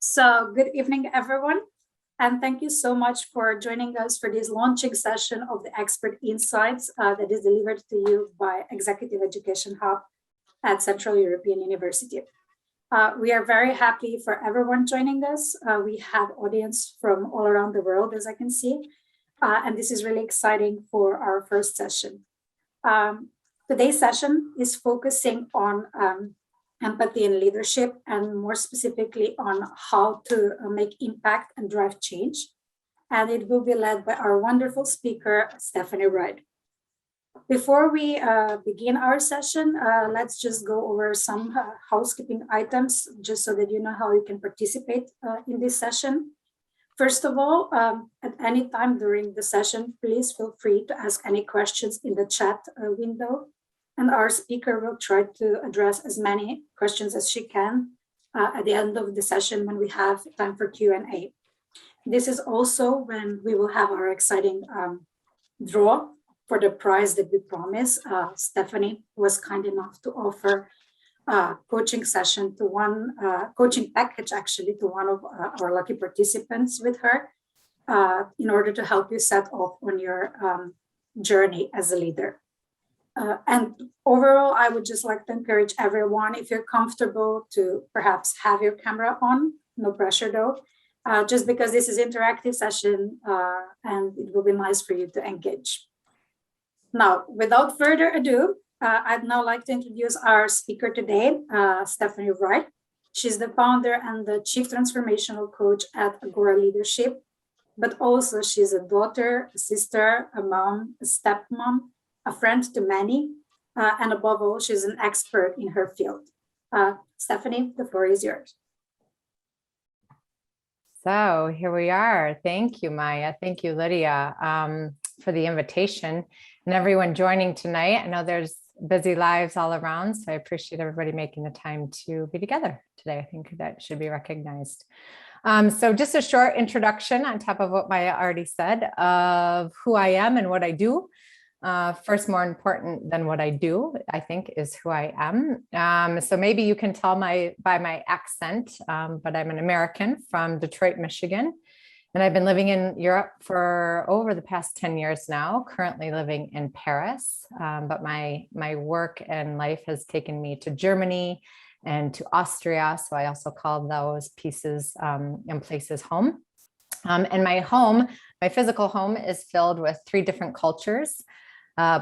Good evening, everyone. And thank you so much for joining us for this launching session of the Expert Insights that is delivered to you by Executive Education Hub at Central European University. We are very happy for everyone joining us. We have audience from all around the world, as I can see. And this is really exciting for our first session. Today's session is focusing on empathy and leadership, and more specifically on how to make impact and drive change. And it will be led by our wonderful speaker, Stephanie Wright. Before we begin our session, let's just go over some housekeeping items, just so that you know how you can participate in this session. First of all, at any time during the session, please feel free to ask any questions in the chat window. And our speaker will try to address as many questions as she can at the end of the session when we have time for Q&A. This is also when we will have our exciting draw for the prize that we promised. Stephanie was kind enough to offer a coaching session to one, coaching package actually to one of our lucky participants with her in order to help you set off on your journey as a leader. And overall, I would just like to encourage everyone, if you're comfortable, to perhaps have your camera on, no pressure though, just because this is an interactive session and it will be nice for you to engage. Now, without further ado, I'd now like to introduce our speaker today, Stephanie Wright. She's the founder and the Chief Transformational Coach at Agora Leadership, but also she's a daughter, a sister, a mom, a stepmom, a friend to many, and above all, she's an expert in her field. Stephanie, the floor is yours. So here we are. Thank you, Maya. Thank you, Lydia, for the invitation and everyone joining tonight. I know there's busy lives all around, so I appreciate everybody making the time to be together today. I think that should be recognized. So just a short introduction on top of what Maya already said of who I am and what I do. First, more important than what I do, I think, is who I am. So maybe you can tell by my accent, but I'm an American from Detroit, Michigan, and I've been living in Europe for over the past 10 years now, currently living in Paris. But my work and life has taken me to Germany and to Austria. So I also call those pieces and places home. And my physical home is filled with 3 different cultures.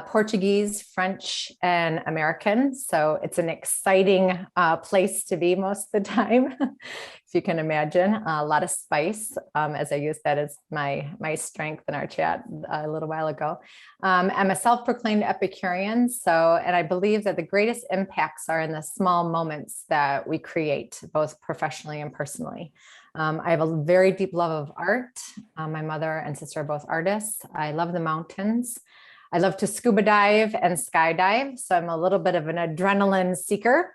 Portuguese, French, and American. So it's an exciting place to be most of the time, if you can imagine. A lot of spice, as I used that as my strength in our chat a little while ago. I'm a self-proclaimed Epicurean, and I believe that the greatest impacts are in the small moments that we create, both professionally and personally. I have a very deep love of art. My mother and sister are both artists. I love the mountains. I love to scuba dive and skydive, so I'm a little bit of an adrenaline seeker,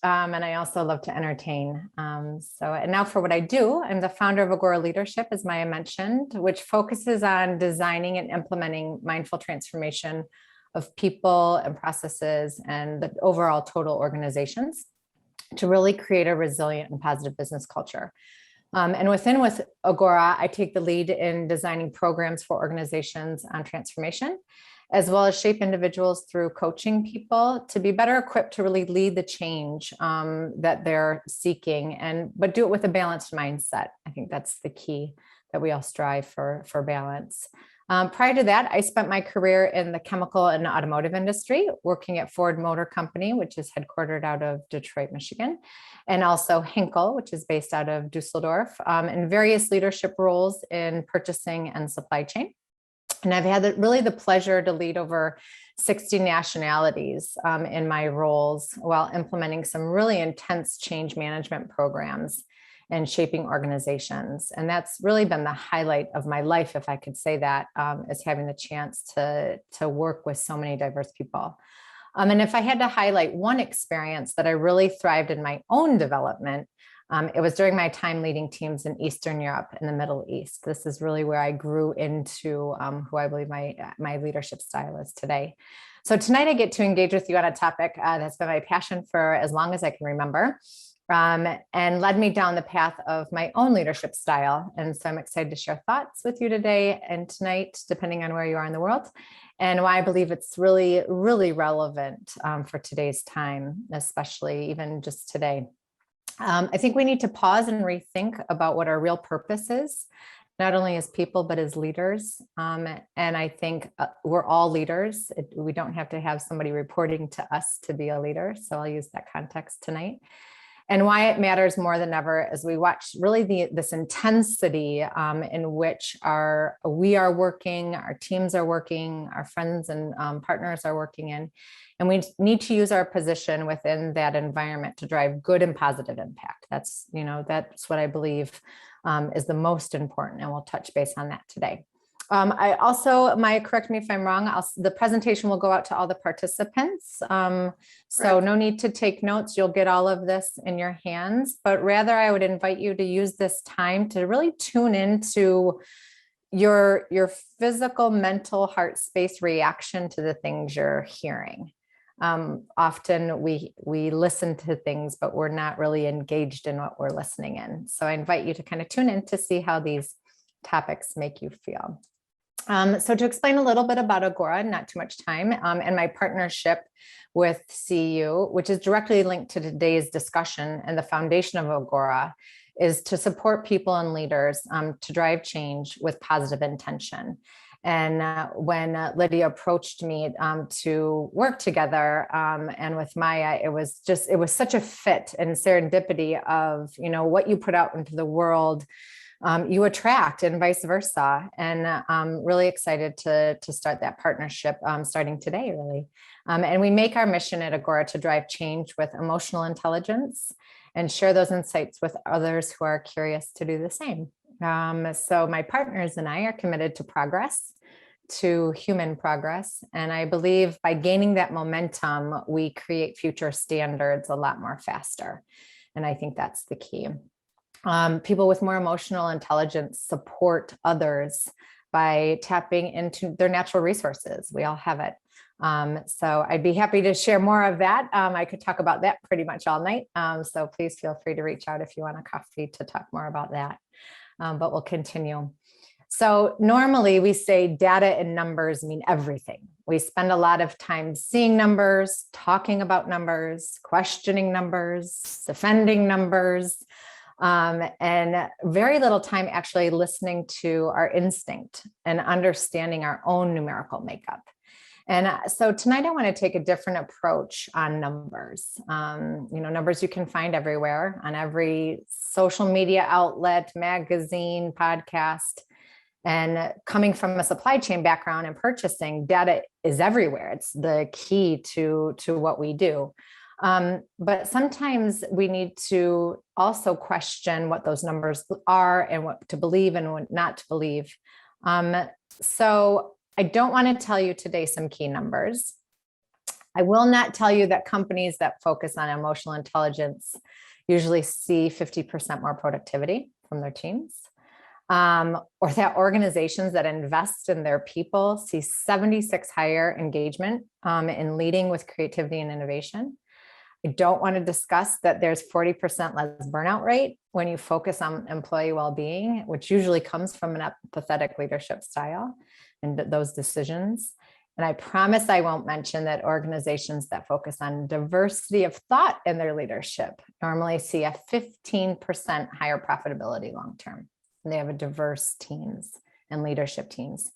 and I also love to entertain. And now for what I do, I'm the founder of Agora Leadership, as Maya mentioned, which focuses on designing and implementing mindful transformation of people and processes and the overall total organizations to really create a resilient and positive business culture. And with Agora, I take the lead in designing programs for organizations on transformation, as well as shape individuals through coaching people to be better equipped to really lead the change that they're seeking, but do it with a balanced mindset. I think that's the key, that we all strive for balance. Prior to that, I spent my career in the chemical and automotive industry, working at Ford Motor Company, which is headquartered out of Detroit, Michigan, and also Henkel, which is based out of Dusseldorf, in various leadership roles in purchasing and supply chain. And I've had really the pleasure to lead over 60 nationalities in my roles while implementing some really intense change management programs and shaping organizations. And that's really been the highlight of my life, if I could say that, is having the chance to work with so many diverse people. And if I had to highlight one experience that I really thrived in my own development, it was during my time leading teams in Eastern Europe and the Middle East. This is really where I grew into who I believe my leadership style is today. So tonight I get to engage with you on a topic that's been my passion for as long as I can remember, and led me down the path of my own leadership style. And so I'm excited to share thoughts with you today and tonight, depending on where you are in the world, and why I believe it's really, really relevant for today's time, especially even just today. I think we need to pause and rethink about what our real purpose is, not only as people, but as leaders. And I think we're all leaders. We don't have to have somebody reporting to us to be a leader. So I'll use that context tonight. And why it matters more than ever as we watch really this intensity in which we are working, our teams are working, our friends and partners are working in. And we need to use our position within that environment to drive good and positive impact. That's what I believe is the most important. And we'll touch base on that today. I also, Maya, correct me if I'm wrong, the presentation will go out to all the participants. So no need to take notes. You'll get all of this in your hands, but rather I would invite you to use this time to really tune into your physical, mental, heart space reaction to the things you're hearing. Often we listen to things, but we're not really engaged in what we're listening in. So I invite you to kind of tune in to see how these topics make you feel. So to explain a little bit about Agora, not too much time, and my partnership with CU, which is directly linked to today's discussion, and the foundation of Agora is to support people and leaders to drive change with positive intention. And when Lydia approached me to work together and with Maya, it was such a fit and serendipity of, what you put out into the world, you attract, and vice versa. And I'm really excited to start that partnership starting today, really. And we make our mission at Agora to drive change with emotional intelligence and share those insights with others who are curious to do the same. So my partners and I are committed to progress, to human progress. And I believe by gaining that momentum, we create future standards a lot more faster. And I think that's the key. People with more emotional intelligence support others by tapping into their natural resources. We all have it. So I'd be happy to share more of that. I could talk about that pretty much all night. So please feel free to reach out if you want a coffee to talk more about that. But we'll continue. So normally we say data and numbers mean everything. We spend a lot of time seeing numbers, talking about numbers, questioning numbers, defending numbers, and very little time actually listening to our instinct and understanding our own numerical makeup. And so tonight I want to take a different approach on numbers. Numbers you can find everywhere, on every social media outlet, magazine, podcast. And coming from a supply chain background and purchasing, data is everywhere. It's the key to what we do. But sometimes we need to also question what those numbers are and what to believe and what not to believe. So I don't want to tell you today some key numbers. I will not tell you that companies that focus on emotional intelligence usually see 50% more productivity from their teams. Or that organizations that invest in their people see 76 higher engagement in leading with creativity and innovation. I don't want to discuss that there's 40% less burnout rate when you focus on employee well-being, which usually comes from an empathetic leadership style and those decisions. And I promise I won't mention that organizations that focus on diversity of thought in their leadership normally see a 15% higher profitability long-term. They have a diverse teams and leadership teams.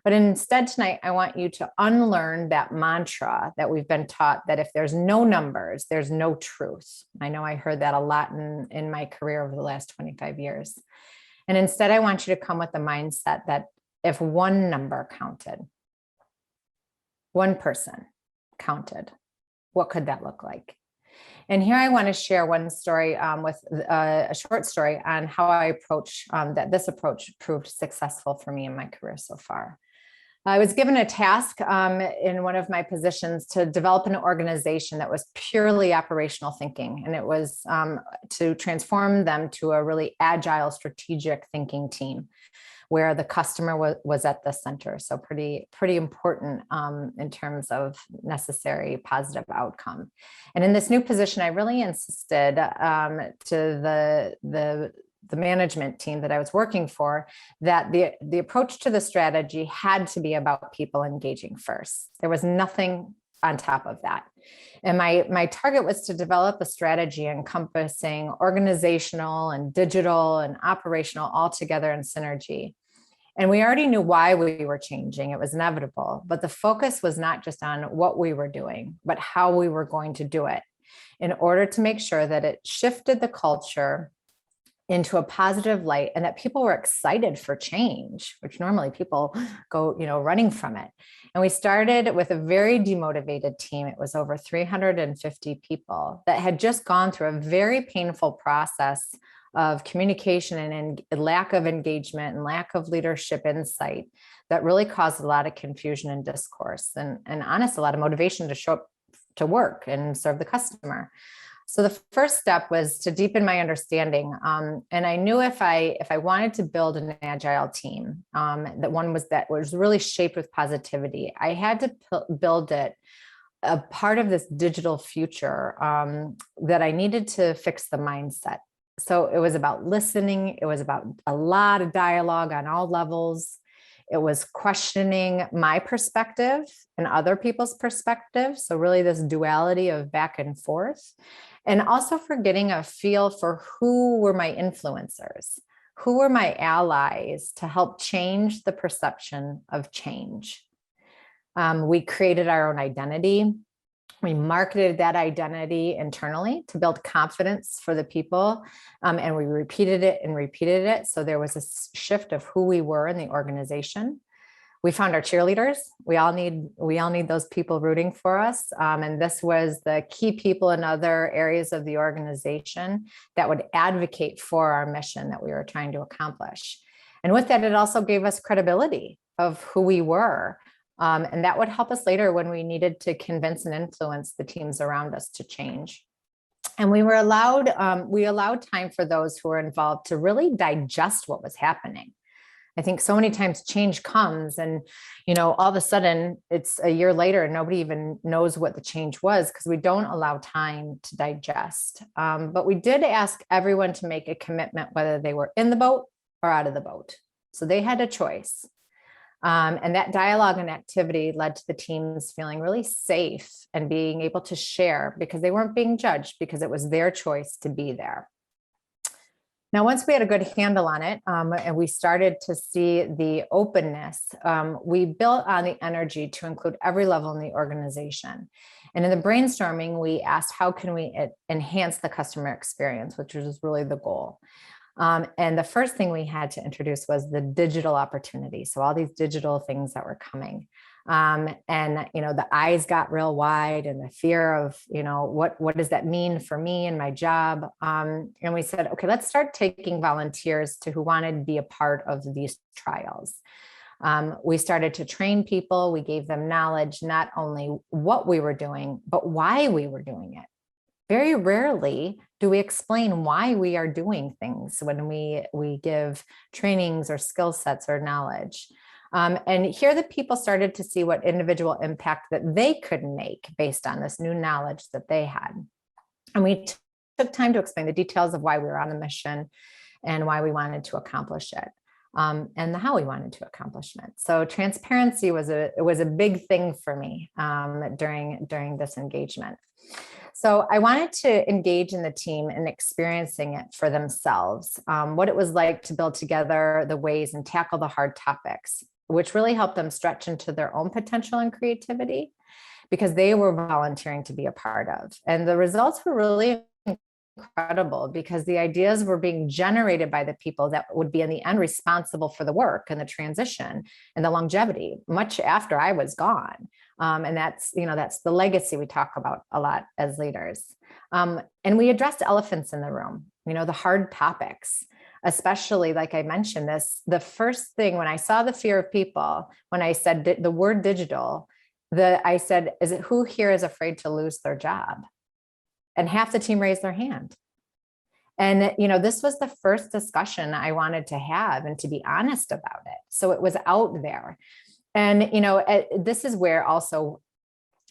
But instead tonight, I want you to unlearn that mantra that we've been taught that if there's no numbers, there's no truth. I know I heard that a lot in my career over the last 25 years. And instead, I want you to come with the mindset that if one number counted, one person counted, what could that look like? And here I want to share one story with a short story on how I approach that this approach proved successful for me in my career so far. I was given a task in one of my positions to develop an organization that was purely operational thinking. And it was to transform them to a really agile, strategic thinking team, where the customer was at the center. So pretty important in terms of necessary positive outcome. And in this new position, I really insisted to the management team that I was working for, that the approach to the strategy had to be about people engaging first. There was nothing on top of that. And my target was to develop a strategy encompassing organizational and digital and operational all together in synergy. And we already knew why we were changing. It was inevitable, but the focus was not just on what we were doing, but how we were going to do it in order to make sure that it shifted the culture into a positive light and that people were excited for change, which normally people go, running from it. And we started with a very demotivated team. It was over 350 people that had just gone through a very painful process of communication and lack of engagement and lack of leadership insight that really caused a lot of confusion and discourse and honestly, a lot of motivation to show up to work and serve the customer. So the first step was to deepen my understanding. And I knew if I wanted to build an agile team, that was really shaped with positivity, I had to build it a part of this digital future that I needed to fix the mindset. So it was about listening. It was about a lot of dialogue on all levels. It was questioning my perspective and other people's perspective. So really this duality of back and forth. And also for getting a feel for who were my influencers, who were my allies to help change the perception of change. We created our own identity. We marketed that identity internally to build confidence for the people. And we repeated it and repeated it. So there was a shift of who we were in the organization. We found our cheerleaders. We all need those people rooting for us. And this was the key people in other areas of the organization that would advocate for our mission that we were trying to accomplish. And with that, it also gave us credibility of who we were. And that would help us later when we needed to convince and influence the teams around us to change. And we allowed time for those who were involved to really digest what was happening. I think so many times change comes and, all of a sudden it's a year later and nobody even knows what the change was because we don't allow time to digest. But we did ask everyone to make a commitment, whether they were in the boat or out of the boat. So they had a choice. And that dialogue and activity led to the teams feeling really safe and being able to share because they weren't being judged because it was their choice to be there. Now, once we had a good handle on it and we started to see the openness, we built on the energy to include every level in the organization. And in the brainstorming, we asked, how can we enhance the customer experience, which was really the goal. And the first thing we had to introduce was the digital opportunity. So all these digital things that were coming. And, the eyes got real wide and the fear of, what does that mean for me and my job? And we said, okay, let's start taking volunteers who wanted to be a part of these trials. We started to train people. We gave them knowledge, not only what we were doing, but why we were doing it. Very rarely do we explain why we are doing things when we give trainings or skill sets or knowledge. And here the people started to see what individual impact that they could make based on this new knowledge that they had. And we took time to explain the details of why we were on the mission and why we wanted to accomplish it. And how we wanted to accomplish it. So transparency was a big thing for me during this engagement. So I wanted to engage in the team in experiencing it for themselves, what it was like to build together the ways and tackle the hard topics, which really helped them stretch into their own potential and creativity because they were volunteering to be a part of. And the results were really incredible because the ideas were being generated by the people that would be in the end responsible for the work and the transition and the longevity much after I was gone. And that's the legacy we talk about a lot as leaders. And we addressed elephants in the room, the hard topics, especially like I mentioned the first thing when I saw the fear of people, when I said the word digital, I said, who here is afraid to lose their job? And half the team raised their hand. And, this was the first discussion I wanted to have and to be honest about it. So it was out there. And, this is where also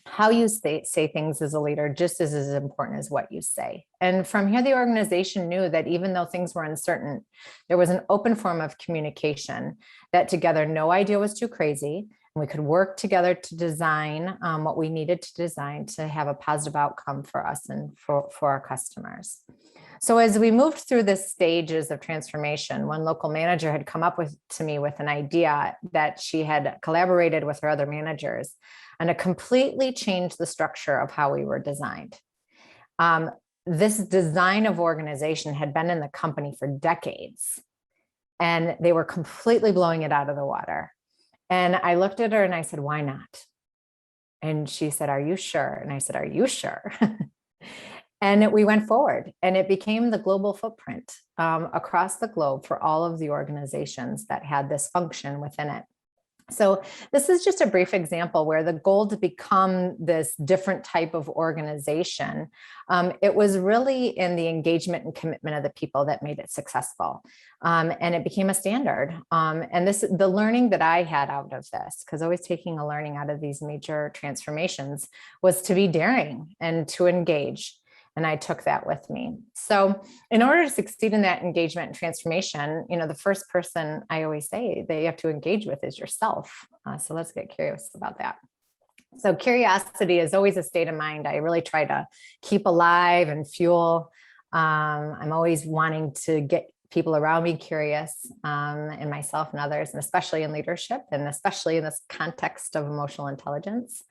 how you say things as a leader just is as important as what you say. And from here, the organization knew that even though things were uncertain, there was an open form of communication that together, no idea was too crazy. And we could work together to design what we needed to design to have a positive outcome for us and for our customers. So as we moved through the stages of transformation, one local manager had come up to me with an idea that she had collaborated with her other managers and it completely changed the structure of how we were designed. This design of organization had been in the company for decades, and they were completely blowing it out of the water. And I looked at her and I said, why not? And she said, are you sure? And I said, are you sure? And we went forward, and it became the global footprint across the globe for all of the organizations that had this function within it. So this is just a brief example where the goal to become this different type of organization, it was really in the engagement and commitment of the people that made it successful. And it became a standard. And the learning that I had out of this, because always taking a learning out of these major transformations, was to be daring and to engage. And I took that with me. So in order to succeed in that engagement and transformation, the first person I always say that you have to engage with is yourself. So let's get curious about that. So curiosity is always a state of mind I really try to keep alive and fuel. I'm always wanting to get people around me curious, and myself and others, and especially in leadership, and especially in this context of emotional intelligence.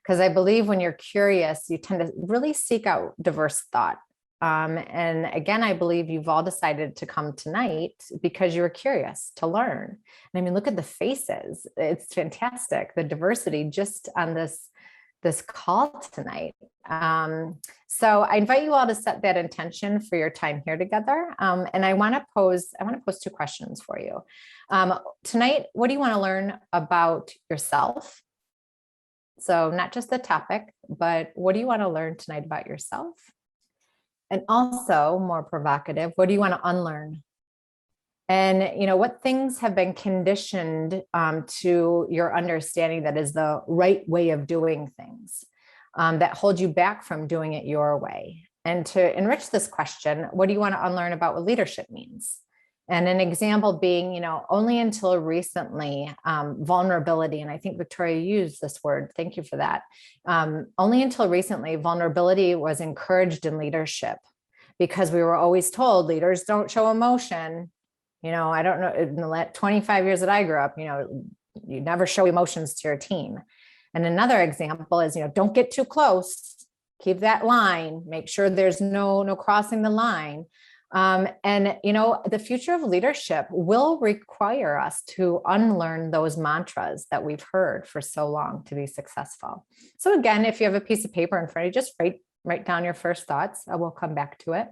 Because I believe when you're curious, you tend to really seek out diverse thought. And again, I believe you've all decided to come tonight because you were curious to learn. And I mean, look at the faces. It's fantastic, the diversity just on this call tonight. So I invite you all to set that intention for your time here together. And I want to pose 2 questions for you. Tonight, what do you want to learn about yourself? So not just the topic, but what do you want to learn tonight about yourself? And also, more provocative, what do you want to unlearn? And, what things have been conditioned to your understanding that is the right way of doing things, that hold you back from doing it your way? And to enrich this question, what do you want to unlearn about what leadership means? And an example being, only until recently, vulnerability, and I think Victoria used this word, thank you for that. Only until recently, vulnerability was encouraged in leadership because we were always told leaders don't show emotion. I don't know, in the 25 years that I grew up, you never show emotions to your team. And another example is, don't get too close, keep that line, make sure there's no crossing the line. And the future of leadership will require us to unlearn those mantras that we've heard for so long to be successful. So again, if you have a piece of paper in front of you, just write down your first thoughts. I will come back to it.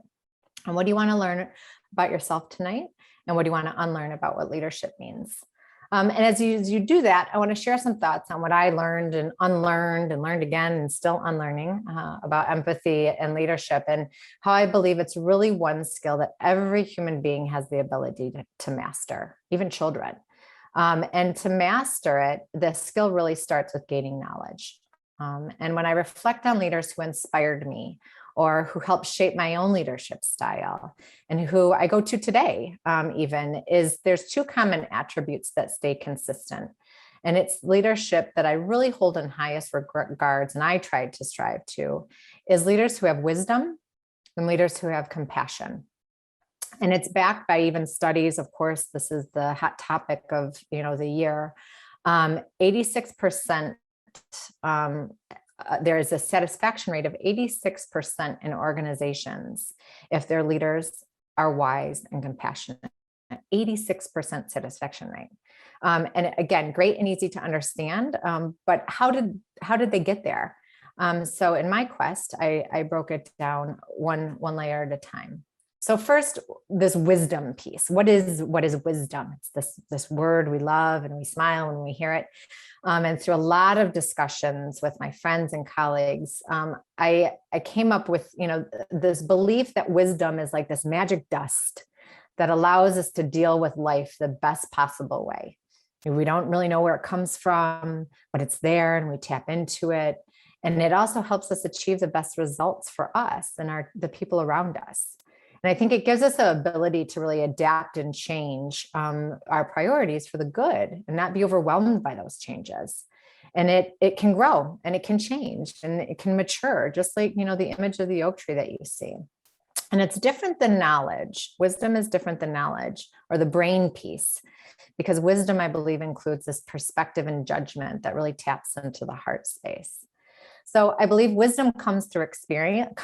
And what do you want to learn about yourself tonight? And what do you want to unlearn about what leadership means? And as you do that, I want to share some thoughts on what I learned and unlearned and learned again and still unlearning about empathy and leadership, and how I believe it's really one skill that every human being has the ability to master, even children. And to master it, the skill really starts with gaining knowledge. And when I reflect on leaders who inspired me, or who helped shape my own leadership style, and who I go to today, there's 2 common attributes that stay consistent. And it's leadership that I really hold in highest regards, and I try to strive to, is leaders who have wisdom and leaders who have compassion. And it's backed by even studies. Of course, this is the hot topic of the year. 86%. There is a satisfaction rate of 86% in organizations if their leaders are wise and compassionate. 86% satisfaction rate. And again, great and easy to understand. But how did they get there? So in my quest, I broke it down one layer at a time. So first, this wisdom piece. What is wisdom? It's this word we love and we smile when we hear it. And through a lot of discussions with my friends and colleagues, I came up with, this belief that wisdom is like this magic dust that allows us to deal with life the best possible way. We don't really know where it comes from, but it's there and we tap into it. And it also helps us achieve the best results for us and the people around us. And I think it gives us the ability to really adapt and change our priorities for the good and not be overwhelmed by those changes. And it can grow and it can change and it can mature, just like, the image of the oak tree that you see. And it's different than knowledge. Wisdom is different than knowledge, or the brain piece, because wisdom, I believe, includes this perspective and judgment that really taps into the heart space. So I believe wisdom comes from experience.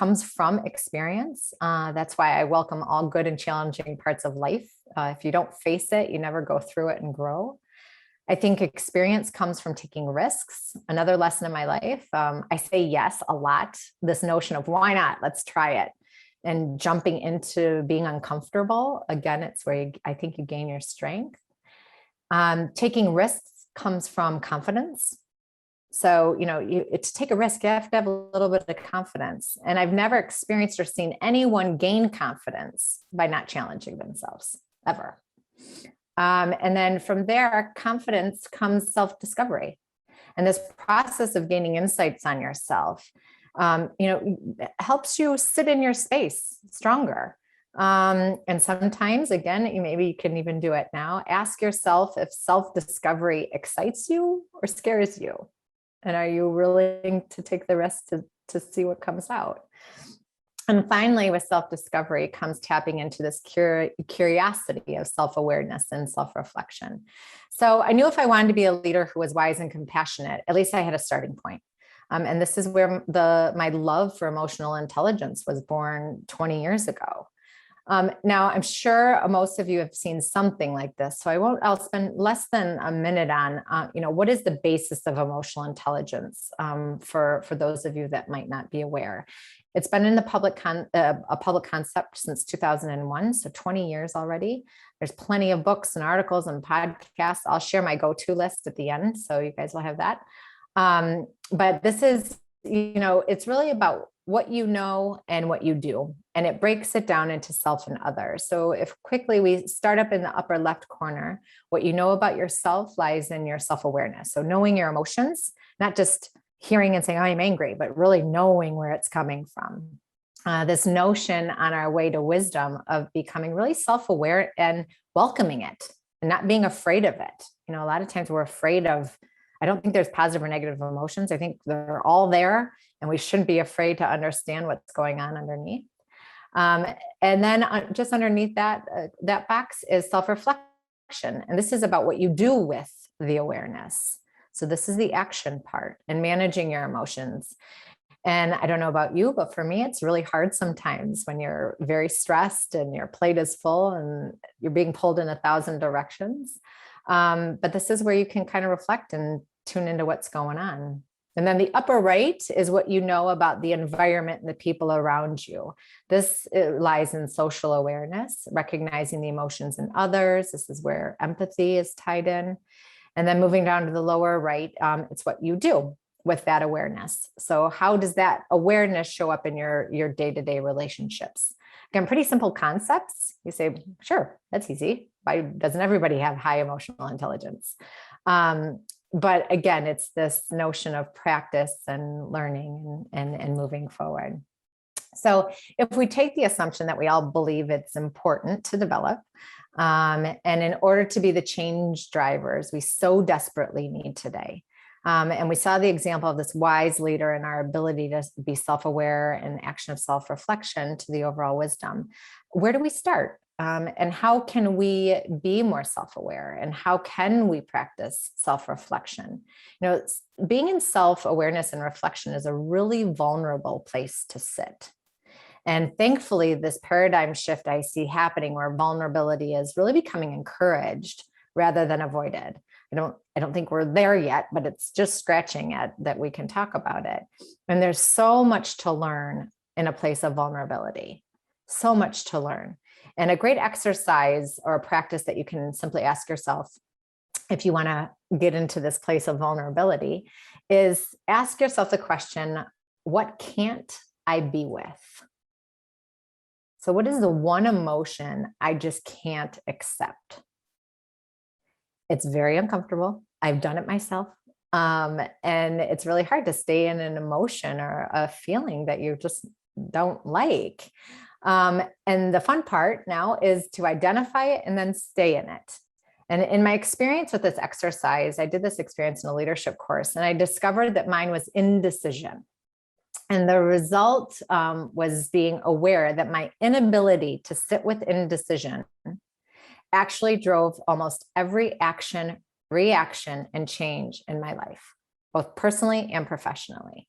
That's why I welcome all good and challenging parts of life. If you don't face it, you never go through it and grow. I think experience comes from taking risks. Another lesson in my life, I say yes a lot. This notion of why not? Let's try it. And jumping into being uncomfortable. Again, it's where I think you gain your strength. Taking risks comes from confidence. So, to take a risk, you have to have a little bit of confidence. And I've never experienced or seen anyone gain confidence by not challenging themselves, ever. And then from there, confidence comes self-discovery. And this process of gaining insights on yourself, helps you sit in your space stronger. And sometimes, again, maybe you can even do it now. Ask yourself if self-discovery excites you or scares you. And are you willing to take the risk to see what comes out? And finally, with self-discovery comes tapping into this curiosity of self-awareness and self-reflection. So I knew if I wanted to be a leader who was wise and compassionate, at least I had a starting point. And this is where my love for emotional intelligence was born 20 years ago. Now, I'm sure most of you have seen something like this, so I'll spend less than a minute on, what is the basis of emotional intelligence for those of you that might not be aware. It's been in the a public concept since 2001, so 20 years already. There's plenty of books and articles and podcasts. I'll share my go-to list at the end, so you guys will have that. But this is, it's really about what you know and what you do. And it breaks it down into self and other. So if quickly we start up in the upper left corner, what you know about yourself lies in your self-awareness. So knowing your emotions, not just hearing and saying, oh, I'm angry, but really knowing where it's coming from. This notion on our way to wisdom of becoming really self-aware and welcoming it and not being afraid of it. A lot of times we're afraid of, I don't think there's positive or negative emotions. I think they're all there and we shouldn't be afraid to understand what's going on underneath. And then just underneath that box is self-reflection. And this is about what you do with the awareness. So this is the action part and managing your emotions. And I don't know about you, but for me, it's really hard sometimes when you're very stressed and your plate is full and you're being pulled in 1,000 directions. But this is where you can kind of reflect and tune into what's going on. And then the upper right is what you know about the environment and the people around you. This lies in social awareness, recognizing the emotions in others. This is where empathy is tied in. And then moving down to the lower right, it's what you do with that awareness. So how does that awareness show up in your day-to-day relationships? Again, pretty simple concepts. You say, sure, that's easy. Why doesn't everybody have high emotional intelligence? But again, it's this notion of practice and learning and moving forward. So if we take the assumption that we all believe it's important to develop, and in order to be the change drivers we so desperately need today, and we saw the example of this wise leader and our ability to be self-aware and action of self-reflection to the overall wisdom. Where do we start? And how can we be more self-aware? And how can we practice self-reflection? Being in self-awareness and reflection is a really vulnerable place to sit. And thankfully, this paradigm shift I see happening where vulnerability is really becoming encouraged rather than avoided. I don't think we're there yet, but it's just scratching at that we can talk about it. And there's so much to learn in a place of vulnerability. So much to learn. And a great exercise or a practice that you can simply ask yourself if you want to get into this place of vulnerability is ask yourself the question, what can't I be with? So what is the one emotion I just can't accept? It's very uncomfortable. I've done it myself. And it's really hard to stay in an emotion or a feeling that you just don't like. And the fun part now is to identify it and then stay in it. And in my experience with this exercise, I did this experience in a leadership course, and I discovered that mine was indecision. And the result was being aware that my inability to sit with indecision actually drove almost every action, reaction, and change in my life, both personally and professionally.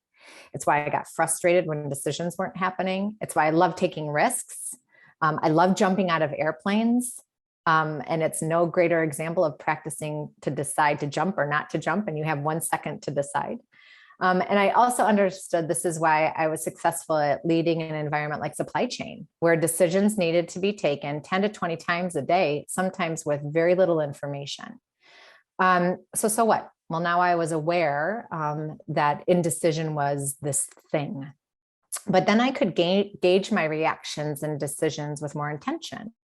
It's why I got frustrated when decisions weren't happening. It's why I love taking risks. I love jumping out of airplanes. And it's no greater example of practicing to decide to jump or not to jump, and you have 1 second to decide. And I also understood this is why I was successful at leading an environment like supply chain, where decisions needed to be taken 10 to 20 times a day, sometimes with very little information. So what? Well, now I was aware that indecision was this thing, but then I could gauge my reactions and decisions with more intention.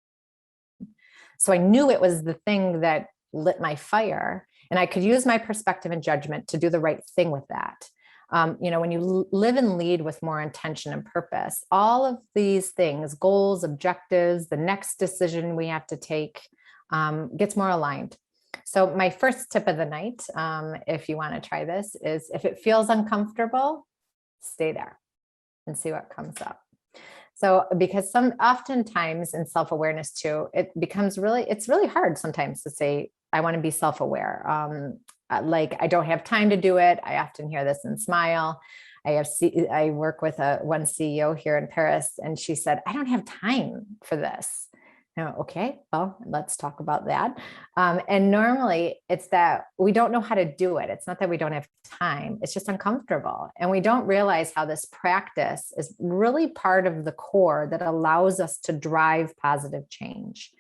So I knew it was the thing that lit my fire, and I could use my perspective and judgment to do the right thing with that. When you live and lead with more intention and purpose, all of these things, goals, objectives, the next decision we have to take gets more aligned. So my first tip of the night, if you want to try this, is if it feels uncomfortable, stay there and see what comes up. So, because oftentimes in self-awareness too, it's really hard sometimes to say, I want to be self-aware. Like I don't have time to do it. I often hear this in Smile. I work with one CEO here in Paris, and she said, I don't have time for this. Okay, well, let's talk about that. And normally it's that we don't know how to do it. It's not that we don't have time. It's just uncomfortable. And we don't realize how this practice is really part of the core that allows us to drive positive change.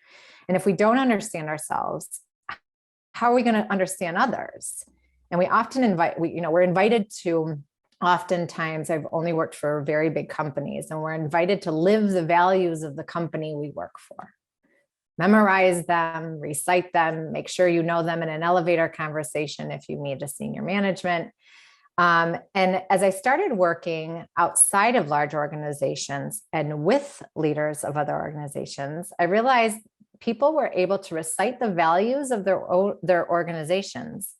And if we don't understand ourselves, how are we going to understand others? And we often we're invited to, oftentimes I've only worked for very big companies, and we're invited to live the values of the company we work for. Memorize them, recite them, make sure you know them in an elevator conversation if you meet a senior management. And as I started working outside of large organizations and with leaders of other organizations, I realized people were able to recite the values of their organizations.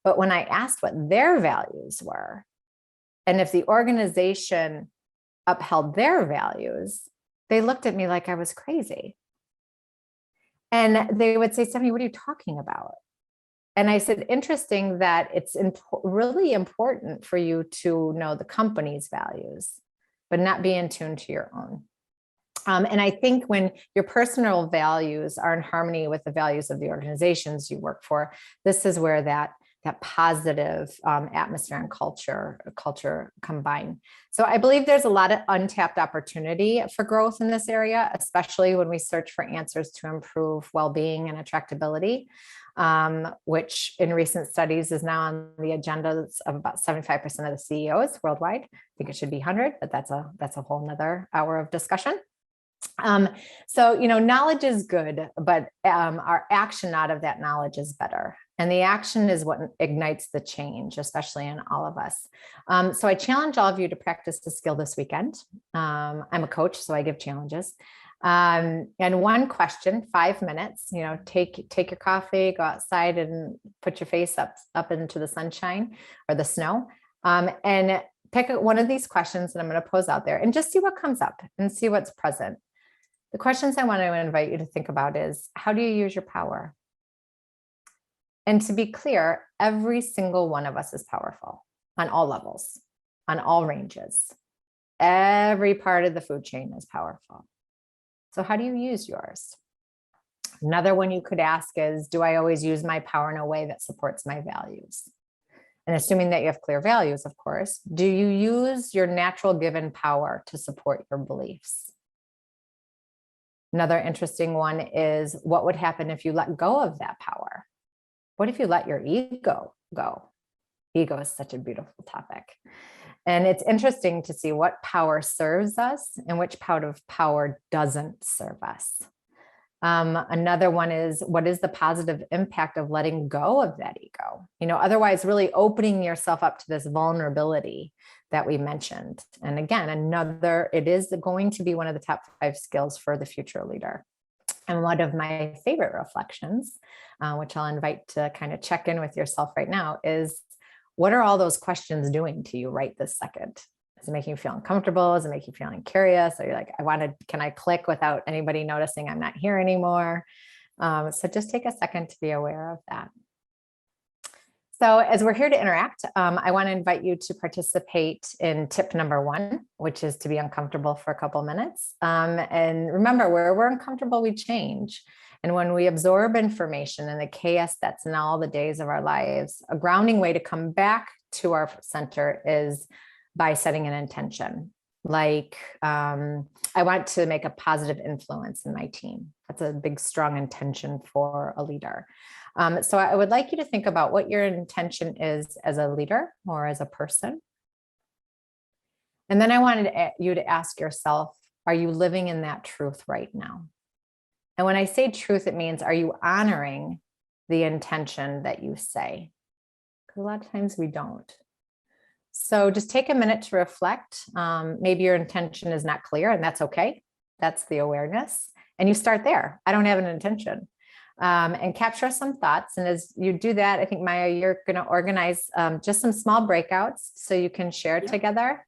But when I asked what their values were, and if the organization upheld their values, they looked at me like I was crazy. And they would say, Stephanie, what are you talking about? And I said, interesting that it's really important for you to know the company's values, but not be in tune to your own. And I think when your personal values are in harmony with the values of the organizations you work for, this is where that positive atmosphere and culture combine. So I believe there's a lot of untapped opportunity for growth in this area, especially when we search for answers to improve well-being and attractability, which in recent studies is now on the agendas of about 75% of the CEOs worldwide. I think it should be 100, but that's a whole nother hour of discussion. So knowledge is good, but our action out of that knowledge is better. And the action is what ignites the change, especially in all of us. So I challenge all of you to practice the skill this weekend. I'm a coach, so I give challenges. And one question, 5 minutes, take your coffee, go outside and put your face up into the sunshine or the snow, and pick one of these questions that I'm going to pose out there and just see what comes up and see what's present. The questions I want to invite you to think about is, how do you use your power? And to be clear, every single one of us is powerful on all levels, on all ranges. Every part of the food chain is powerful. So how do you use yours? Another one you could ask is, do I always use my power in a way that supports my values? And assuming that you have clear values, of course, do you use your natural given power to support your beliefs? Another interesting one is, what would happen if you let go of that power? What if you let your ego go? Ego is such a beautiful topic. And it's interesting to see what power serves us and which part of power doesn't serve us. Another one is, what is the positive impact of letting go of that ego? Otherwise really opening yourself up to this vulnerability that we mentioned. And again, it is going to be one of the top 5 skills for the future leader. And one of my favorite reflections, which I'll invite to kind of check in with yourself right now, is, what are all those questions doing to you right this second? Is it making you feel uncomfortable? Is it making you feeling curious? Are you like, can I click without anybody noticing I'm not here anymore? So just take a second to be aware of that. So as we're here to interact, I want to invite you to participate in tip number 1, which is to be uncomfortable for a couple minutes. And remember, where we're uncomfortable, we change. And when we absorb information and the chaos that's in all the days of our lives, a grounding way to come back to our center is by setting an intention. Like, I want to make a positive influence in my team. That's a big, strong intention for a leader. So I would like you to think about what your intention is as a leader or as a person. And then I wanted you to ask yourself, are you living in that truth right now? And when I say truth, it means, are you honoring the intention that you say? Because a lot of times we don't. So just take a minute to reflect. Maybe your intention is not clear, and that's okay. That's the awareness. And you start there. I don't have an intention. And capture some thoughts. And as you do that, I think, Maya, you're going to organize just some small breakouts so you can share together.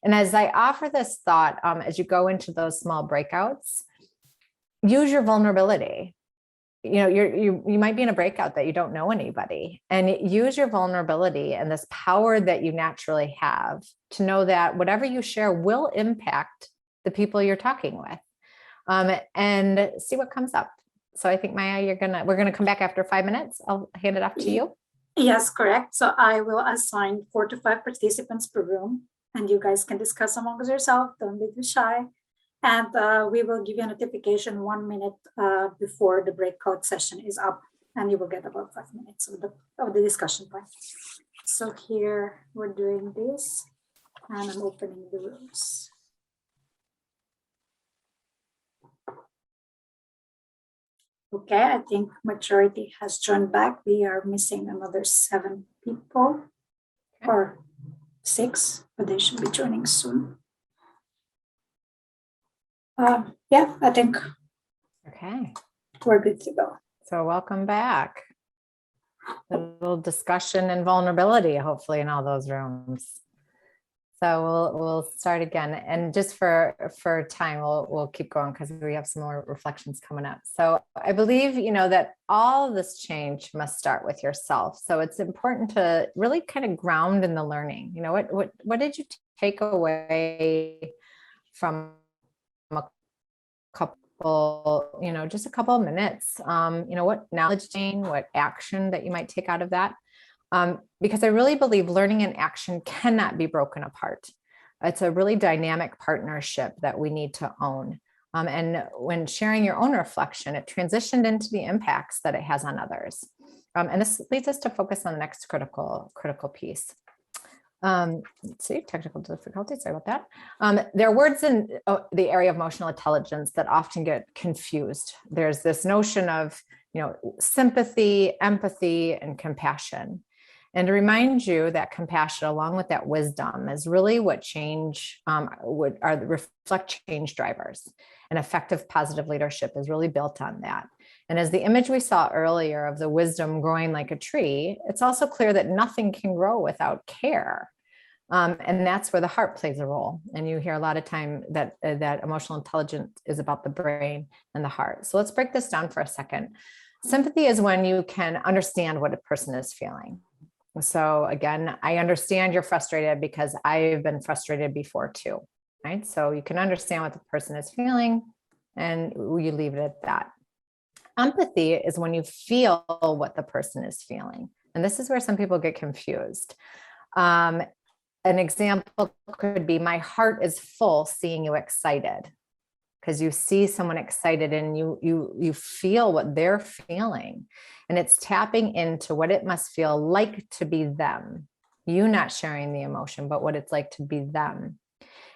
And as I offer this thought, as you go into those small breakouts, use your vulnerability. You might be in a breakout that you don't know anybody, and use your vulnerability and this power that you naturally have to know that whatever you share will impact the people you're talking with, and see what comes up. So I think, Maya, we're gonna come back after 5 minutes. I'll hand it off to you. Yes, correct. So I will assign 4 to 5 participants per room, and you guys can discuss amongst yourself. Don't be too shy. And we will give you a notification 1 minute before the breakout session is up, and you will get about 5 minutes of the discussion point. So here we're doing this, and I'm opening the rooms. Okay, I think majority has joined back. We are missing another 7 people, or 6, but they should be joining soon. Yeah, I think we're good to go. So welcome back. A little discussion and vulnerability, hopefully, in all those rooms. So we'll start again, and just for time, we'll keep going because we have some more reflections coming up. So I believe that all this change must start with yourself. So it's important to really kind of ground in the learning. What did you take away from a couple, just a couple of minutes? What knowledge gain, what action that you might take out of that? Because I really believe learning and action cannot be broken apart. It's a really dynamic partnership that we need to own. And when sharing your own reflection, it transitioned into the impacts that it has on others. And this leads us to focus on the next critical piece. Let's see, technical difficulties, sorry about that. There are words in the area of emotional intelligence that often get confused. There's this notion of, sympathy, empathy, and compassion. And to remind you that compassion, along with that wisdom, is really what reflect change drivers. And effective positive leadership is really built on that. And as the image we saw earlier of the wisdom growing like a tree, it's also clear that nothing can grow without care. And that's where the heart plays a role. And you hear a lot of time that emotional intelligence is about the brain and the heart. So let's break this down for a second. Sympathy is when you can understand what a person is feeling. So again, I understand you're frustrated because I've been frustrated before too, right? So you can understand what the person is feeling and you leave it at that. Empathy is when you feel what the person is feeling. And this is where some people get confused. An example could be, my heart is full seeing you excited. because you see someone excited and you feel what they're feeling. And it's tapping into what it must feel like to be them. You not sharing the emotion, but what it's like to be them.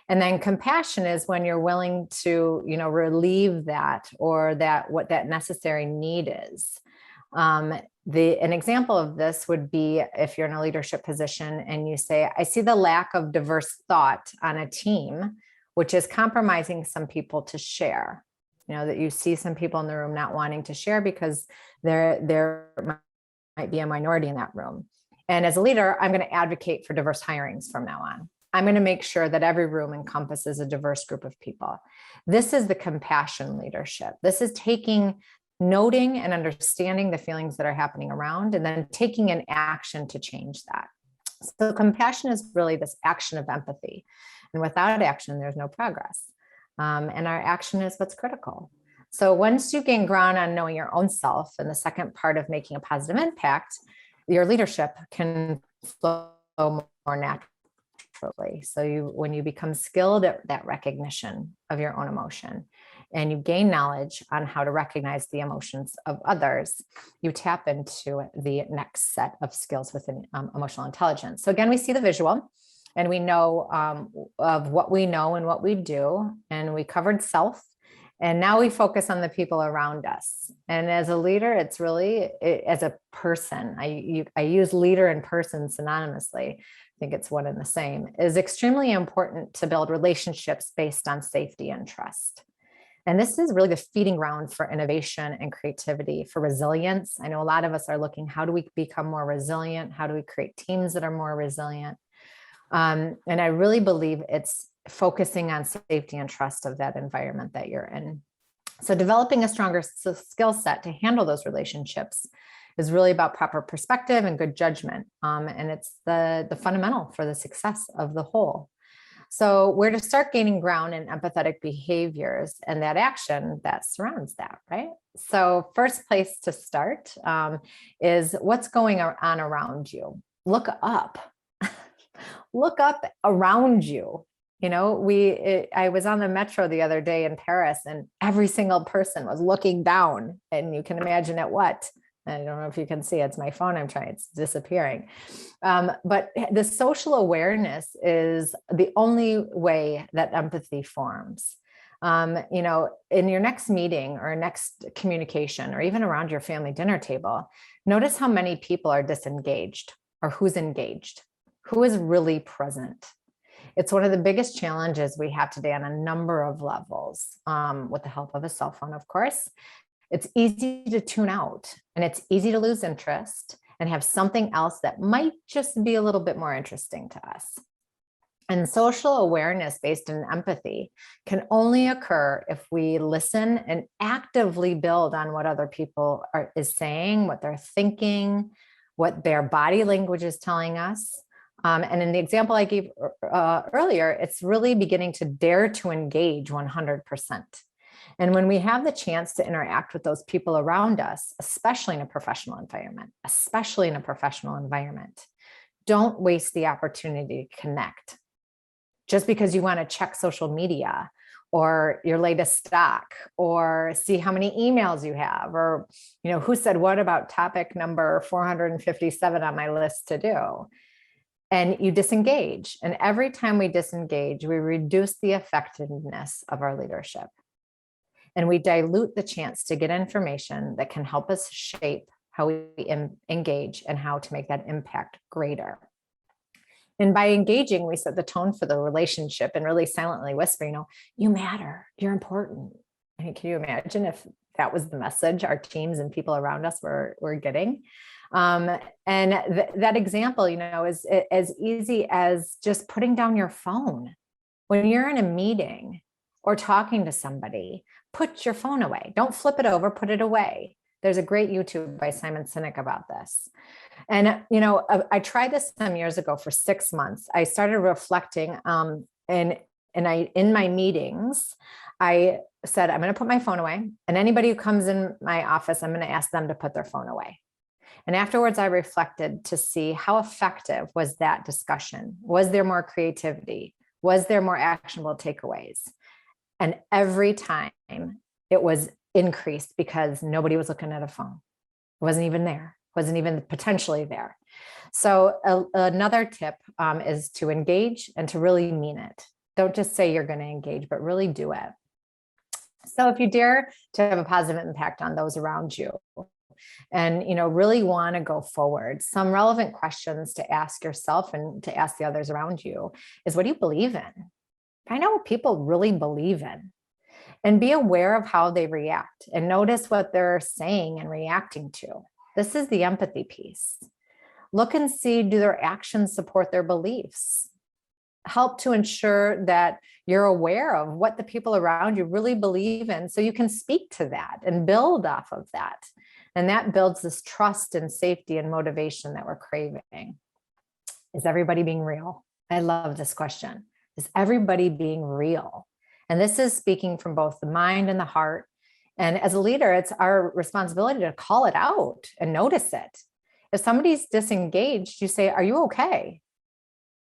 And then compassion is when you're willing to, relieve that, or what that necessary need is. An example of this would be if you're in a leadership position and you say, I see the lack of diverse thought on a team, which is compromising some people to share. That you see some people in the room not wanting to share because there might be a minority in that room. And as a leader, I'm going to advocate for diverse hirings from now on. I'm going to make sure that every room encompasses a diverse group of people. This is the compassion leadership. This is noting and understanding the feelings that are happening around, and then taking an action to change that. So compassion is really this action of empathy. And without action, there's no progress. And our action is what's critical. So once you gain ground on knowing your own self, and the second part of making a positive impact, your leadership can flow more naturally. So when you become skilled at that recognition of your own emotion, and you gain knowledge on how to recognize the emotions of others, you tap into the next set of skills within emotional intelligence. So again, we see the visual, and we know of what we know and what we do, and we covered self. And now we focus on the people around us. And as a leader, it's really, as a person, I use leader and person synonymously. I think it's one and the same. It is extremely important to build relationships based on safety and trust. And this is really the feeding ground for innovation and creativity, for resilience. I know a lot of us are looking, how do we become more resilient? How do we create teams that are more resilient? And I really believe it's focusing on safety and trust of that environment that you're in. So developing a stronger skill set to handle those relationships is really about proper perspective and good judgment. And it's the fundamental for the success of the whole. So where to start gaining ground in empathetic behaviors and that action that surrounds that, right? So first place to start is what's going on around you. Look up. Look up around you. I was on the metro the other day in Paris, and every single person was looking down, and you can imagine at what. I don't know if you can see, it's my phone. it's disappearing. But the social awareness is the only way that empathy forms. In your next meeting or next communication, or even around your family dinner table, notice how many people are disengaged, or who's engaged, who is really present. It's one of the biggest challenges we have today on a number of levels, with the help of a cell phone, of course. It's easy to tune out, and it's easy to lose interest and have something else that might just be a little bit more interesting to us. And social awareness based in empathy can only occur if we listen and actively build on what other people is saying, what they're thinking, what their body language is telling us. And in the example I gave earlier, it's really beginning to dare to engage 100%. And when we have the chance to interact with those people around us, especially in a professional environment, don't waste the opportunity to connect. Just because you want to check social media or your latest stock, or see how many emails you have, or who said what about topic number 457 on my list to do. And you disengage. And every time we disengage, we reduce the effectiveness of our leadership. And we dilute the chance to get information that can help us shape how we engage and how to make that impact greater. And by engaging, we set the tone for the relationship and really silently whisper, you matter, you're important. I mean, can you imagine if that was the message our teams and people around us were getting? And that example, is as easy as just putting down your phone. When you're in a meeting or talking to somebody, put your phone away. Don't flip it over, put it away. There's a great YouTube by Simon Sinek about this. And, I tried this some years ago for 6 months. I started reflecting, in my meetings, I said, I'm going to put my phone away, and anybody who comes in my office, I'm going to ask them to put their phone away. And afterwards, I reflected to see how effective was that discussion. Was there more creativity? Was there more actionable takeaways? And every time it was increased because nobody was looking at a phone. It wasn't even there, wasn't even potentially there. So another tip is to engage and to really mean it. Don't just say you're going to engage, but really do it. So if you dare to have a positive impact on those around you, and really want to go forward, some relevant questions to ask yourself and to ask the others around you is, what do you believe in? Find out what people really believe in, and be aware of how they react, and notice what they're saying and reacting to. This is the empathy piece. Look and see, do their actions support their beliefs? Help to ensure that you're aware of what the people around you really believe in, so you can speak to that and build off of that. And that builds this trust and safety and motivation that we're craving. Is everybody being real? I love this question. Is everybody being real? And this is speaking from both the mind and the heart. And as a leader, it's our responsibility to call it out and notice it. If somebody's disengaged, you say, are you okay?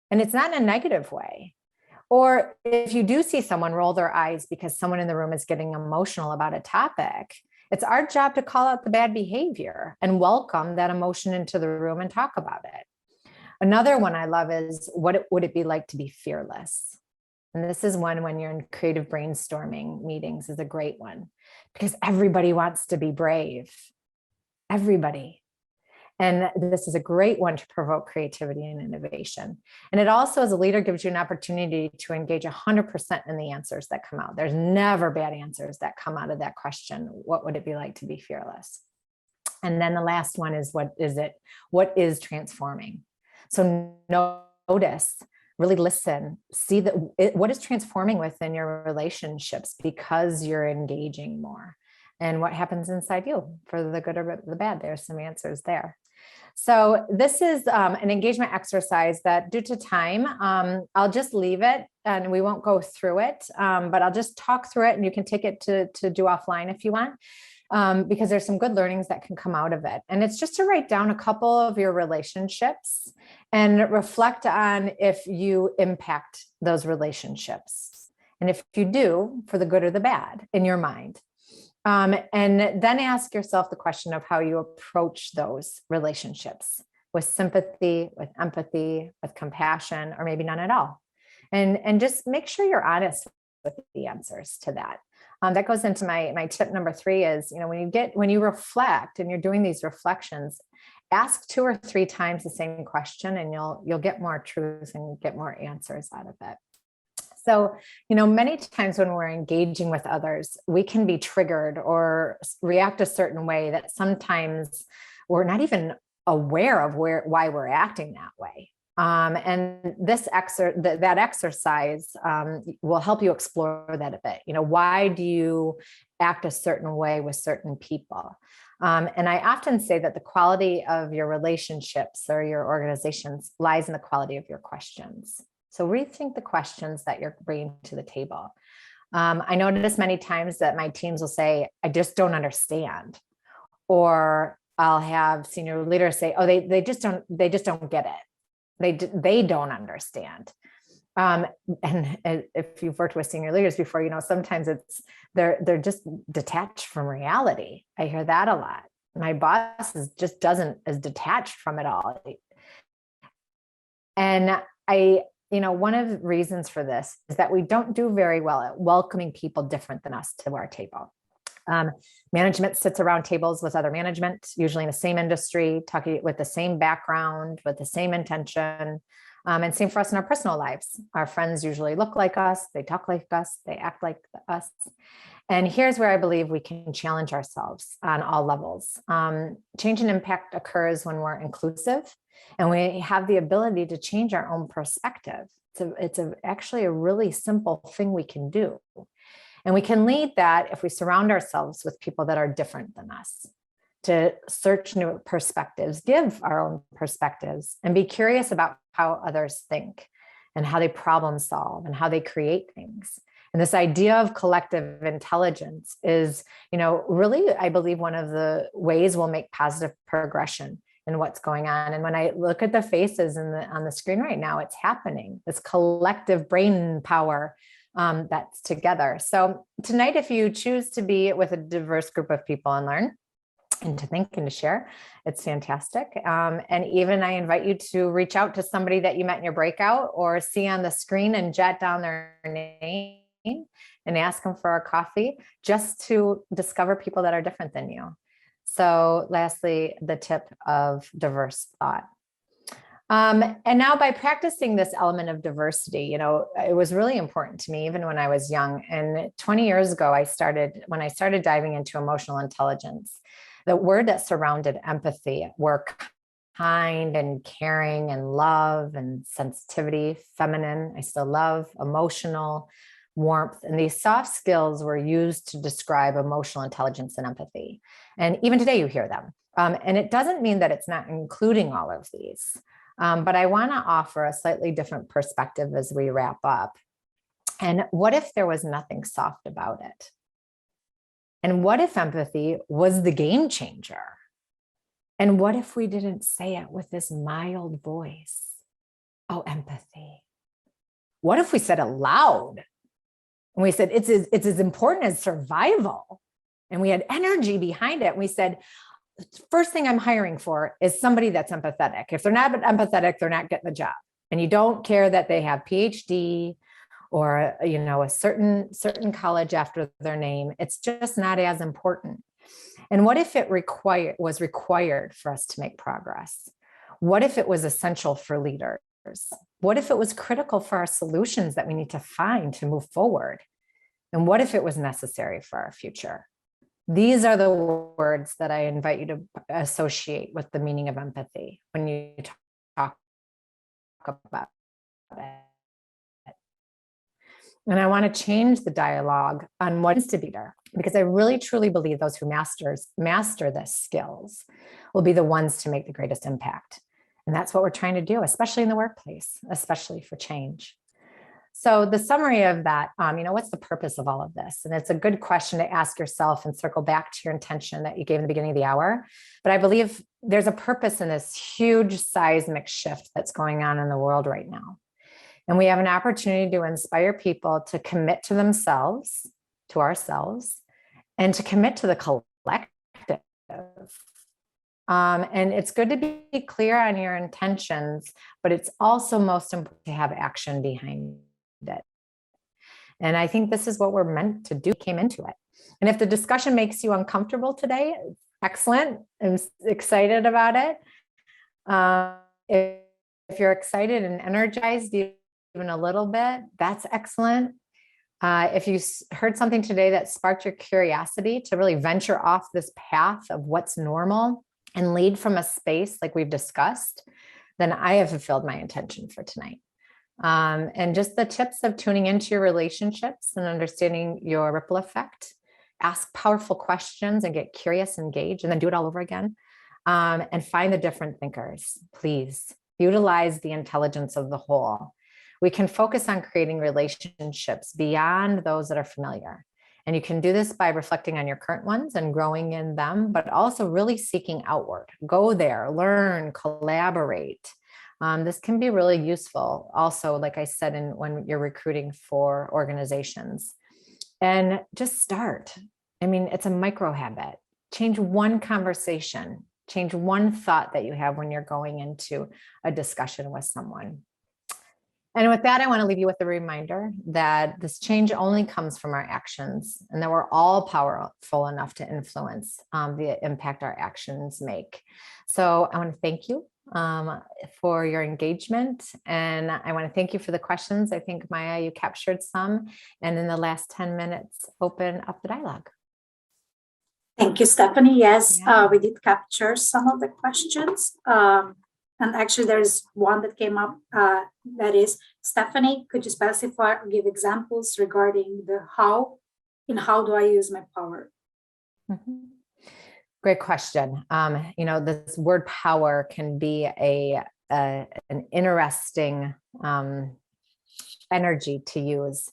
And it's not in a negative way. Or if you do see someone roll their eyes because someone in the room is getting emotional about a topic, it's our job to call out the bad behavior and welcome that emotion into the room and talk about it. Another one I love is, what would it be like to be fearless? And this is one when you're in creative brainstorming meetings, is a great one, because everybody wants to be brave. Everybody. And this is a great one to provoke creativity and innovation. And it also, as a leader, gives you an opportunity to engage 100% in the answers that come out. There's never bad answers that come out of that question. What would it be like to be fearless? And then the last one is, what is it? What is transforming? So notice, really listen, see what is transforming within your relationships because you're engaging more. And what happens inside you, for the good or the bad. There's some answers there. So this is an engagement exercise that, due to time, I'll just leave it and we won't go through it, but I'll just talk through it, and you can take it to do offline if you want, because there's some good learnings that can come out of it. And it's just to write down a couple of your relationships and reflect on if you impact those relationships. And if you do, for the good or the bad in your mind. And then ask yourself the question of how you approach those relationships, with sympathy, with empathy, with compassion, or maybe none at all. And just make sure you're honest with the answers to that. That goes into my tip number 3 is, when you reflect and you're doing these reflections, ask 2 or 3 times the same question, and you'll get more truth and get more answers out of it. So, many times when we're engaging with others, we can be triggered or react a certain way that sometimes we're not even aware of why we're acting that way. And that exercise will help you explore that a bit. Why do you act a certain way with certain people? And I often say that the quality of your relationships or your organizations lies in the quality of your questions. So rethink the questions that you're bringing to the table. I notice many times that my teams will say, I just don't understand. Or I'll have senior leaders say, oh, they just don't get it. They don't understand. And if you've worked with senior leaders before, sometimes they're just detached from reality. I hear that a lot. My boss is detached from it all. And one of the reasons for this is that we don't do very well at welcoming people different than us to our table. Management sits around tables with other management, usually in the same industry, talking with the same background, with the same intention. And same for us in our personal lives. Our friends usually look like us, they talk like us, they act like us. And here's where I believe we can challenge ourselves on all levels. Change and impact occurs when we're inclusive, and we have the ability to change our own perspective. It's actually a really simple thing we can do. And we can lead that if we surround ourselves with people that are different than us, to search new perspectives, give our own perspectives, and be curious about how others think and how they problem solve and how they create things. And this idea of collective intelligence is, really, I believe, one of the ways we'll make positive progression in what's going on. And when I look at the faces on the screen right now, it's happening. This collective brain power that's together. So tonight, if you choose to be with a diverse group of people and learn and to think and to share, it's fantastic. And even I invite you to reach out to somebody that you met in your breakout or see on the screen and jot down their name and ask them for a coffee, just to discover people that are different than you. So lastly, the tip of diverse thought. And now by practicing this element of diversity, it was really important to me, even when I was young. And 20 years ago, when I started diving into emotional intelligence, the word that surrounded empathy were kind and caring and love and sensitivity, feminine, I still love, emotional, warmth. And these soft skills were used to describe emotional intelligence and empathy. And even today you hear them. And it doesn't mean that it's not including all of these. But I want to offer a slightly different perspective as we wrap up. And what if there was nothing soft about it? And what if empathy was the game changer? And what if we didn't say it with this mild voice? Oh, empathy. What if we said it loud? And we said, it's as important as survival. And we had energy behind it. And we said, first thing I'm hiring for is somebody that's empathetic. If they're not empathetic, they're not getting the job. And you don't care that they have PhD or, a certain college after their name. It's just not as important. And what if it was required for us to make progress? What if it was essential for leaders? What if it was critical for our solutions that we need to find to move forward? And what if it was necessary for our future? These are the words that I invite you to associate with the meaning of empathy when you talk about it. And I want to change the dialogue on what is to be there, because I really truly believe those who master the skills will be the ones to make the greatest impact. And that's what we're trying to do, especially in the workplace, especially for change. So the summary of that, what's the purpose of all of this? And it's a good question to ask yourself and circle back to your intention that you gave in the beginning of the hour. But I believe there's a purpose in this huge seismic shift that's going on in the world right now. And we have an opportunity to inspire people to commit to themselves, to ourselves, and to commit to the collective. And it's good to be clear on your intentions, but it's also most important to have action behind it. And I think this is what we're meant to do, came into it. And if the discussion makes you uncomfortable today, excellent. I'm excited about it. If you're excited and energized even a little bit, that's excellent. If you heard something today that sparked your curiosity to really venture off this path of what's normal and lead from a space like we've discussed, then I have fulfilled my intention for tonight. And just the tips of tuning into your relationships and understanding your ripple effect, ask powerful questions and get curious, engage, and then do it all over again. And find the different thinkers, please. Utilize the intelligence of the whole. We can focus on creating relationships beyond those that are familiar. And you can do this by reflecting on your current ones and growing in them, but also really seeking outward. Go there, learn, collaborate. This can be really useful also, like I said, when you're recruiting for organizations. And just start. I mean, it's a micro habit. Change one conversation, change one thought that you have when you're going into a discussion with someone. And with that, I want to leave you with a reminder that this change only comes from our actions, and that we're all powerful enough to influence the impact our actions make. So I want to thank you for your engagement. And I want to thank you for the questions. I think, Maya, you captured some. And in the last 10 minutes, open up the dialogue. Thank you, Stephanie. Yes, Yeah. We did capture some of the questions. And actually, there's one that came up that is, Stephanie, could you specify or give examples regarding the how do I use my power? Mm-hmm. Great question. This word power can be an interesting energy to use.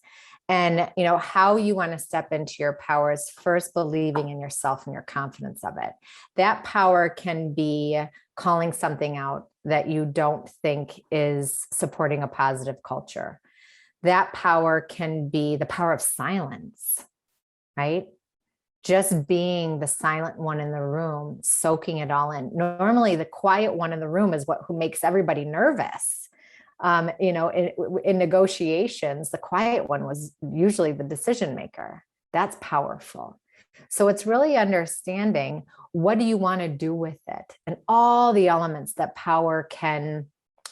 And, how you want to step into your power is first believing in yourself and your confidence of it. That power can be calling something out that you don't think is supporting a positive culture. that power can be the power of silence, right? Just being the silent one in the room, soaking it all in. Normally, the quiet one in the room is who makes everybody nervous. In negotiations, the quiet one was usually the decision maker. That's powerful. So it's really understanding, what do you want to do with it? And all the elements that power can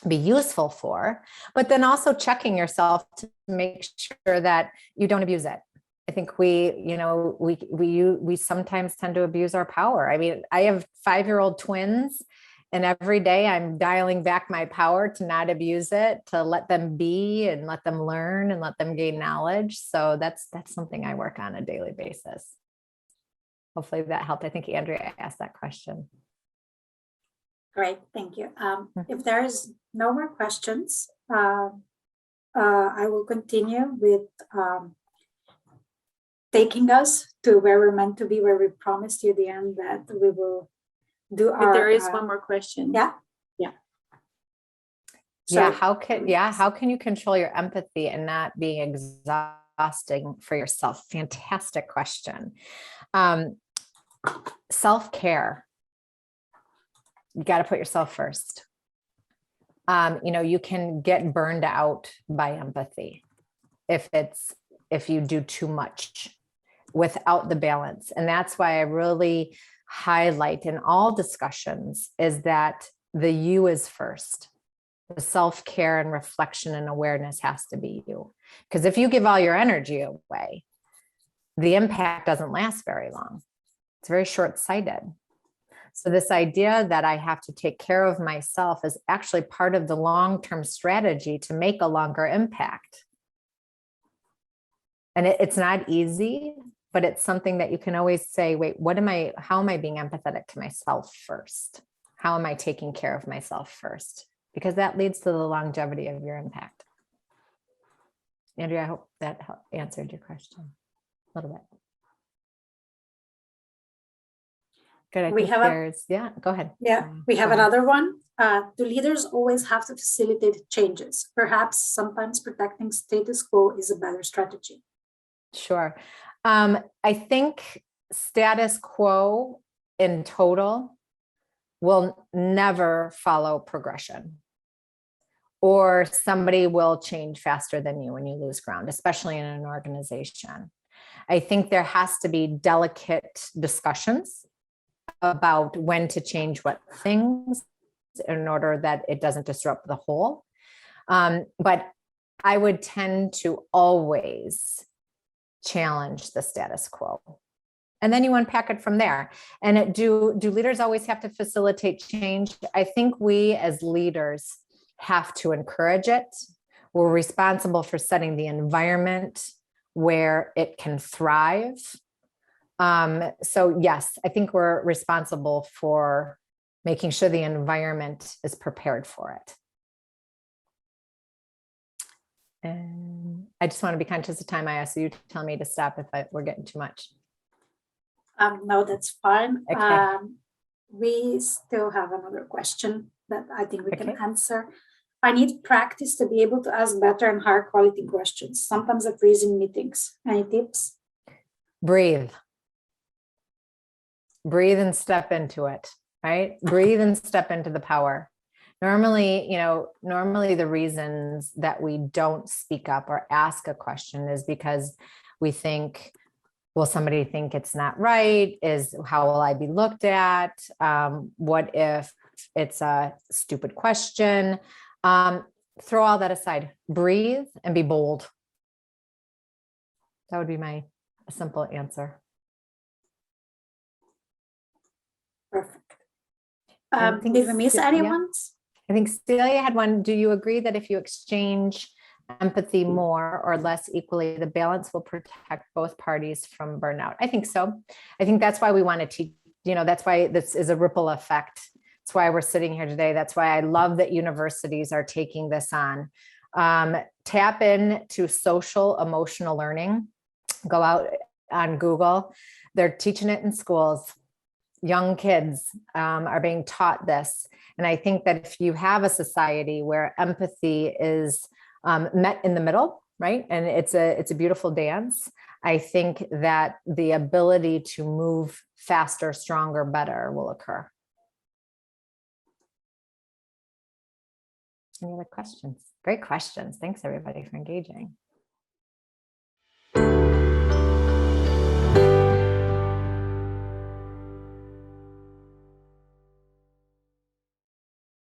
be useful for, but then also checking yourself to make sure that you don't abuse it. I think we sometimes tend to abuse our power. I mean, I have 5-year-old twins, and every day I'm dialing back my power to not abuse it, to let them be and let them learn and let them gain knowledge. So that's something I work on a daily basis. Hopefully that helped. I think Andrea asked that question. Great, thank you. If there is no more questions, I will continue with taking us to where we're meant to be, where we promised you at the end that we will do our. But there is one more question. Yeah. Yeah. How can you control your empathy and not being exhausting for yourself? Fantastic question. Self-care. You got to put yourself first. You can get burned out by empathy if you do too much without the balance. And that's why I really highlight in all discussions is that the you is first. The self-care and reflection and awareness has to be you. Because if you give all your energy away, the impact doesn't last very long. It's very short-sighted. So this idea that I have to take care of myself is actually part of the long-term strategy to make a longer impact. And it's not easy, but it's something that you can always say, wait, how am I being empathetic to myself first? How am I taking care of myself first? Because that leads to the longevity of your impact. Andrea, I hope that answered your question a little bit. Good. Go ahead. Yeah, we have another one. Do leaders always have to facilitate changes? Perhaps sometimes protecting status quo is a better strategy. Sure. I think status quo in total will never follow progression, or somebody will change faster than you when you lose ground, especially in an organization. I think there has to be delicate discussions about when to change what things in order that it doesn't disrupt the whole. But I would tend to always challenge the status quo. And then you unpack it from there. And do leaders always have to facilitate change? I think we as leaders have to encourage it. We're responsible for setting the environment where it can thrive. So yes, I think we're responsible for making sure the environment is prepared for it. And I just want to be conscious of time. I ask you to tell me to stop if we're getting too much. No, that's fine. Okay. We still have another question that I think we can answer. I need practice to be able to ask better and higher quality questions. Sometimes I freeze in meetings. Any tips? Breathe and step into it, right? Breathe and step into the power. Normally the reasons that we don't speak up or ask a question is because we think, will somebody think it's not right? How will I be looked at? What if it's a stupid question? Throw all that aside, breathe and be bold. That would be my simple answer. Perfect. Did we miss anyone? I think Celia had one. Do you agree that if you exchange empathy more or less equally, the balance will protect both parties from burnout? I think so. I think that's why we want to teach, that's why this is a ripple effect. That's why we're sitting here today. That's why I love that universities are taking this on. Tap into social emotional learning. Go out on Google. They're teaching it in schools. Young kids are being taught this. And I think that if you have a society where empathy is met in the middle, right? And it's a beautiful dance. I think that the ability to move faster, stronger, better will occur. Any other questions? Great questions. Thanks everybody for engaging.